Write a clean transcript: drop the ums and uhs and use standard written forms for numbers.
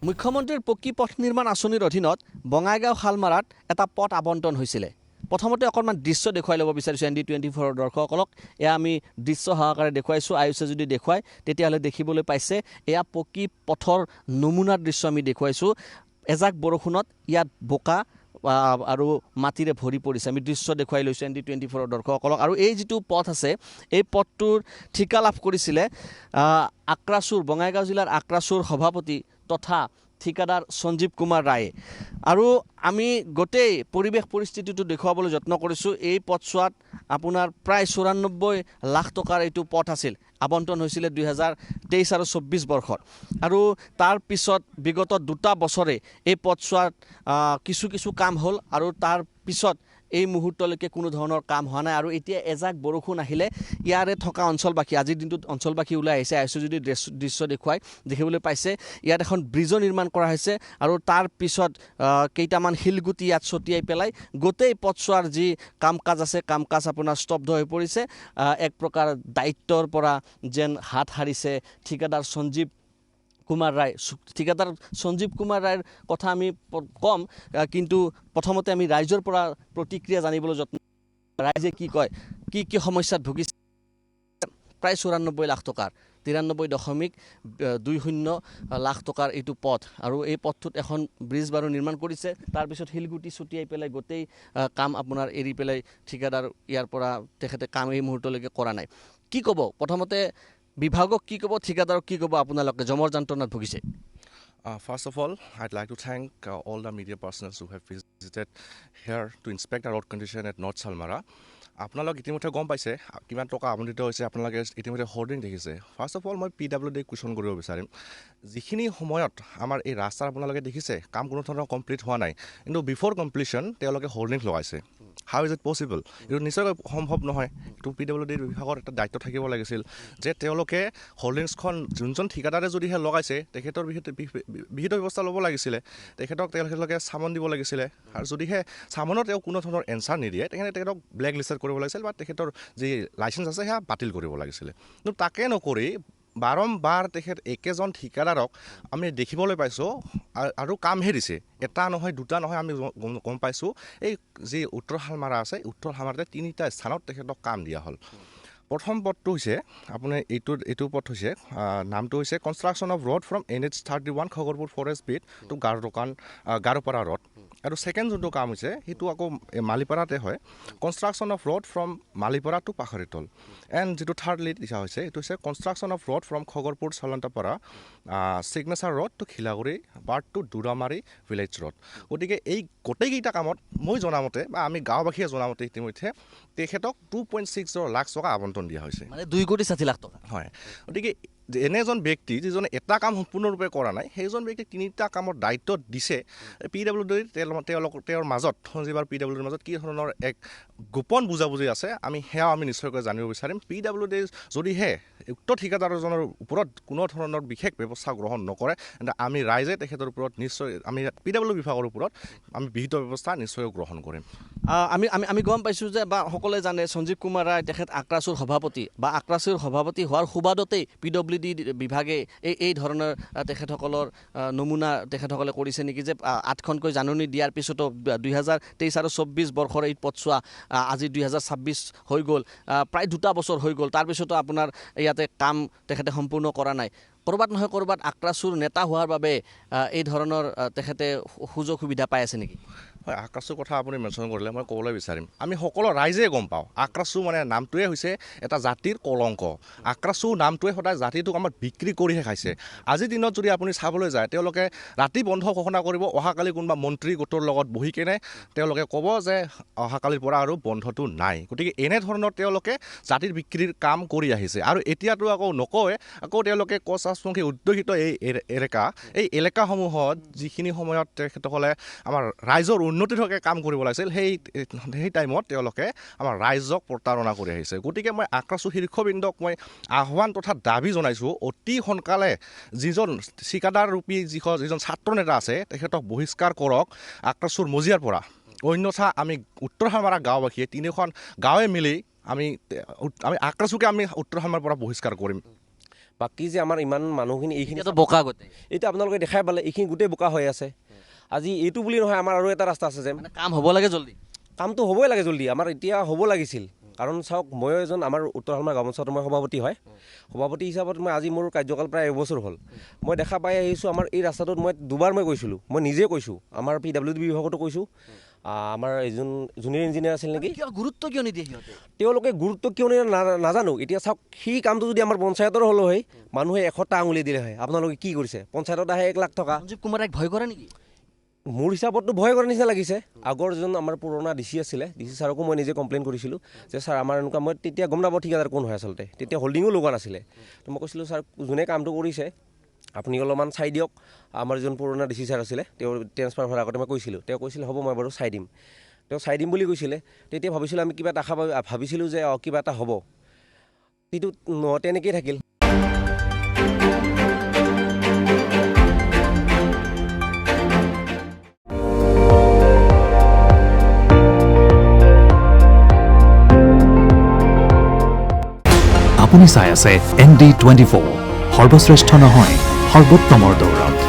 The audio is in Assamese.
মুখ্যমন্ত্ৰীৰ পকী পথ নিৰ্মাণ আঁচনিৰ অধীনত বঙাইগাঁও শালমাৰাত এটা পথ আবণ্টন হৈছিলে। প্ৰথমতে অকণমান দৃশ্য দেখুৱাই ল'ব বিচাৰিছোঁ ND24 দৰ্শকসকলক। এয়া আমি দৃশ্য সহকাৰে দেখুৱাইছোঁ। আয়ুষে যদি দেখুৱায় তেতিয়াহ'লে দেখিবলৈ পাইছে এয়া পকী পথৰ নমুনাৰ দৃশ্য আমি দেখুৱাইছোঁ। এজাক বৰষুণত ইয়াত বোকা আৰু মাটিৰে ভৰি পৰিছে। আমি দৃশ্য দেখুৱাই লৈছোঁ ND24 দৰ্শকসকলক। আৰু এই যিটো পথ আছে এই পথটোৰ ঠিকা লাভ কৰিছিলে আক্ৰাচুৰ বঙাইগাঁও জিলাৰ আক্ৰাচুৰ সভাপতি তথা ঠিকাদাৰ সঞ্জীৱ কুমাৰ ৰায়ে। আৰু আমি গোটেই পৰিৱেশ পৰিস্থিতিটো দেখুৱাবলৈ যত্ন কৰিছোঁ। এই পথছোৱাত আপোনাৰ প্ৰায় 94 লাখ টকাৰ এইটো পথ আছিল, আবণ্টন হৈছিলে 2023 আৰু 24 বৰ্ষত। আৰু তাৰ পিছত বিগত 2টা বছৰে এই পথছোৱাত কিছু কাম হ'ল আৰু তাৰ পিছত এই মুহূৰ্তলৈকে কোনো ধৰণৰ কাম হোৱা নাই। আৰু এতিয়া এজাক বৰষুণ আহিলে ইয়াৰে থকা অঞ্চলবাসী, আজিৰ দিনটোত অঞ্চলবাসী ওলাই আহিছে। আহিছোঁ যদি দৃশ্য দেখুৱাই দেখিবলৈ পাইছে ইয়াত এখন ব্ৰিজো নিৰ্মাণ কৰা হৈছে। আৰু তাৰ পিছত কেইটামান শিলগুটি ইয়াত ছটিয়াই পেলাই গোটেই পথছোৱাৰ যি কাম কাজ আছে কাম কাজ আপোনাৰ স্তব্ধ হৈ পৰিছে। এক প্ৰকাৰ দায়িত্বৰ পৰা যেন হাত সাৰিছে ঠিকাদাৰ সঞ্জীৱ কুমাৰ ৰায়। ঠিকাদাৰ সঞ্জীৱ কুমাৰ ৰায়ৰ কথা আমি কম, কিন্তু প্ৰথমতে আমি ৰাইজৰ পৰা প্ৰতিক্ৰিয়া জানিবলৈ যত্ন। ৰাইজে কি কয়, কি সমস্যাত ভুগিছে। প্ৰায় 94 লাখ টকাৰ 93.20 লাখ টকাৰ এইটো পথ। আৰু এই পথটোত এখন ব্ৰিজ বাৰু নিৰ্মাণ কৰিছে। তাৰপিছত শিলগুটি ছটিয়াই পেলাই গোটেই কাম আপোনাৰ এৰি পেলাই ঠিকাদাৰ ইয়াৰ পৰা তেখেতে কাম এই মুহূৰ্তলৈকে কৰা নাই। কি ক'ব প্ৰথমতে বিভাগক, কি ক'ব ঠিকাদাৰক, কি ক'ব আপোনালোকে জমৰ যন্ত্ৰণাত ভুগিছে? First of all, I'd like to thank all the media persons who have visited here to inspect the road condition at North Salmara. আপোনালোক ইতিমধ্যে গম পাইছে কিমান টকা আবণ্টিত হৈছে, আপোনালোকে ইতিমধ্যে হোৰ্ডিং দেখিছে। ফাৰ্ষ্ট অফ অল মই PWD কুৱেশ্যন কৰিব বিচাৰিম। যিখিনি সময়ত আমাৰ এই ৰাস্তাৰ আপোনালোকে দেখিছে কাম কোনো ধৰণৰ কমপ্লিট হোৱা নাই, কিন্তু বিফৰ কমপ্লিশ্যন তেওঁলোকে হোৰ্ডিং লগাইছে। হাউ ইজ ইট পচিবল? এইটো নিশ্চয়কৈ সম্ভৱ নহয়। এইটো PWD বিভাগৰ এটা দায়িত্ব থাকিব লাগিছিল যে তেওঁলোকে হোল্ডিংছখন যোনজন ঠিকাদাৰে যদিহে লগাইছে তেখেতৰ বিহিত ব্যৱস্থা ল'ব লাগিছিলে। তেওঁলোকে চামন দিব লাগিছিলে। আৰু যদিহে চামনত তেওঁ কোনো ধৰণৰ এনচাৰ নিদিয়ে তেখেতক ব্লেক লিষ্টেড কৰিব লাগিছিল বা তেখেতৰ যি লাইচেঞ্চ আছে সেয়া বাতিল কৰিব লাগিছিলে। কিন্তু তাকে নকৰি বাৰম্বাৰ তেখেত একেজন ঠিকাদাৰক আমি দেখিবলৈ পাইছোঁ আৰু কামহে দিছে। এটা নহয় দুটা নহয়, আমি গম পাইছোঁ এই যি উত্তৰ শালমাৰা আছে উত্তৰ শালমাৰাতে 3টা স্থানত তেখেতক কাম দিয়া হ'ল। প্ৰথম পথটো হৈছে আপোনাৰ এইটো পথ হৈছে নামটো হৈছে construction of road from NH31 Khagarpur forest beat to Garopara road. আৰু ছেকেণ্ড যোনটো কাম হৈছে সেইটো আকৌ মালিপাৰাতে হয়, construction of road from Malipara to Pakharital. And যিটো থাৰ্ড লিড লিখা হৈছে এইটো হৈছে construction of road from Khagarpur Chalantapara signature road to Khilaguri part two Duramari village road. গতিকে এই গোটেইকেইটা কামত মই জনামতে বা আমি গাঁওবাসীয়ে জনামতে ইতিমধ্যে তেখেতক 2.60 লাখ টকা আবণ্টন দিয়া হৈছে, মানে 2,60,00,000 টকা। হয়। গতিকে এনে এজন ব্যক্তি যিজনে এটা কাম সম্পূৰ্ণৰূপে কৰা নাই, সেইজন ব্যক্তিক 3টা কামৰ দায়িত্ব দিছে। PWD তেওঁৰ মাজত সঞ্জীৱ আৰু PWDৰ মাজত কি ধৰণৰ এক গোপন বুজাবুজি আছে আমি নিশ্চয়কৈ জানিব বিচাৰিম। PWD যদিহে উক্ত ঠিকাদাৰজনৰ ওপৰত কোনো ধৰণৰ বিশেষ ব্যৱস্থা গ্ৰহণ নকৰে তেন্তে আমি ৰাইজে তেখেতৰ ওপৰত নিশ্চয় আমি PWD বিভাগৰ ওপৰত আমি বিহিত ব্যৱস্থা নিশ্চয় গ্ৰহণ কৰিম। আমি গম পাইছোঁ যে বা সকলোৱে জানে সঞ্জীৱ কুমাৰ ৰায় তেখেত আক্ৰাচুৰ সভাপতি বা আক্ৰাচুৰ সভাপতি হোৱাৰ সুবাদতেই PWD বিভাগে এই ধৰণৰ তেখেতসকলৰ নমুনা তেখেতসকলে কৰিছে নেকি, যে 8খনকৈ জাননী দিয়াৰ পিছতো 2023 আৰু 24 বৰ্ষৰ এই পথছোৱা আজি 2026 হৈ গ'ল, প্ৰায় 2টা বছৰ হৈ গ'ল। তাৰপিছতো আপোনাৰ ইয়াতে কাম তেখেতে সম্পূৰ্ণ কৰা নাই। ক'ৰবাত নহয় ক'ৰবাত আক্ৰাচুৰ নেতা হোৱাৰ বাবে এই ধৰণৰ তেখেতে সুযোগ সুবিধা পাই আছে নেকি? হয়, আক্ৰাচুৰ কথা আপুনি মেনশ্যন কৰিলে মই ক'বলৈ বিচাৰিম, আমি সকলো ৰাইজে গম পাওঁ আক্ৰাচু মানে নামটোৱে হৈছে এটা জাতিৰ কলংক। আক্ৰাচু নামটোৱে সদায় জাতিটোক আমাৰ বিক্ৰী কৰিহে খাইছে। আজিৰ দিনত যদি আপুনি চাবলৈ যায় তেওঁলোকে ৰাতি বন্ধ ঘোষণা কৰিব, অহাকালি কোনোবা মন্ত্ৰী গোটৰ লগত বহি কেনে তেওঁলোকে ক'ব যে অহাকালিৰ পৰা আৰু বন্ধটো নাই। গতিকে এনেধৰণৰ তেওঁলোকে জাতিৰ বিক্ৰীৰ কাম কৰি আহিছে। আৰু এতিয়াতো আকৌ নকয়, আকৌ তেওঁলোকে কচাচমুখী উদ্যোগিত এই এলেকাসমূহত যিখিনি সময়ত তেখেতসকলে আমাৰ ৰাইজৰ উন্নতিৰ হকে কাম কৰিব লাগিছিল সেই টাইমত তেওঁলোকে আমাৰ ৰাইজক প্ৰতাৰণা কৰি আহিছে। গতিকে মই আক্ৰাচু শীৰ্ষবৃন্দক মই আহ্বান তথা দাবী জনাইছোঁ, অতি সোনকালে যিজন ঠিকাদাৰ ৰূপী যিজন ছাত্ৰ নেতা আছে তেখেতক বহিষ্কাৰ কৰক আক্ৰাচুৰ মজিয়াৰ পৰা। অন্যথা আমি উত্তৰ শালমাৰা গাঁওবাসীয়ে 3খন গাঁৱে মিলি আমি আক্ৰাচুকে আমি উত্তৰ শালমাৰাৰ পৰা বহিষ্কাৰ কৰিম। বাকী যে আমাৰ ইমান মানুহখিনি এইখিনি এতিয়াতো বোকা গোটেই এইটো আপোনালোকে দেখাই পালে এইখিনি গোটেই বোকা হৈ আছে আজি এইটো বুলি নহয় আমাৰ আৰু এটা ৰাস্তা আছে যে মানে কাম হ'ব লাগে জল্দি কামটো হ'বই লাগে জল্দি আমাৰ এতিয়া হ'ব লাগিছিল কাৰণ চাওক মই এজন আমাৰ উত্তৰ শালমাৰা গাঁও পঞ্চায়তৰ মই সভাপতি হয় সভাপতি হিচাপত মই আজি মোৰ কাৰ্যকাল প্ৰায় এবছৰ হ'ল মই দেখা পাই আহিছোঁ আমাৰ এই ৰাস্তাটোত মই দুবাৰ মই কৈছিলোঁ মই নিজে কৈছোঁ আমাৰ PWD বিভাগতো কৈছোঁ আমাৰ এজন জুনিয়ৰ ইঞ্জিনিয়াৰ আছিল নেকি গুৰুত্ব কিয় নিদিয়ে সিহঁতে তেওঁলোকে গুৰুত্ব কিয় নিয়ে নাজানো এতিয়া চাওক সেই কামটো যদি আমাৰ পঞ্চায়তৰ হ'ল হয় মানুহে 100টা আঙুলি দিলে হয় আপোনালোকে কি কৰিছে পঞ্চায়তত আহে 1 লাখ টকা সঞ্জীৱ কুমাৰক ভয় কৰে নেকি মোৰ হিচাপততো ভয় কৰাৰ নিচিনা লাগিছে আগৰ যোন আমাৰ পুৰণা DC আছিলে DC ছাৰকো মই নিজে কমপ্লেইন কৰিছিলোঁ যে ছাৰ আমাৰ এনেকুৱা মই তেতিয়া গম নাপাওঁ ঠিকাদাৰ কোন হয় আচলতে তেতিয়া হোল্ডিঙো লগোৱা নাছিলে তো মই কৈছিলোঁ ছাৰ যোনে কামটো কৰিছে আপুনি অলপমান চাই দিয়ক আমাৰ যোন পুৰণা DC ছাৰ আছিলে তেওঁ ট্ৰেন্সফাৰ হোৱাৰ আগতে মই কৈছিলোঁ তেওঁ কৈছিলে হ'ব মই বাৰু চাই দিম তেওঁ চাই দিম বুলি কৈছিলে তেতিয়া ভাবিছিলোঁ আমি কিবা এটা আশা ভাবিছিলোঁ যে কিবা এটা হ'ব কিন্তু তেনেকেই থাকিল আপুনি চাই আছে ND24 সৰ্বশ্ৰেষ্ঠ নহয় সৰ্বোত্তমৰ দৌৰত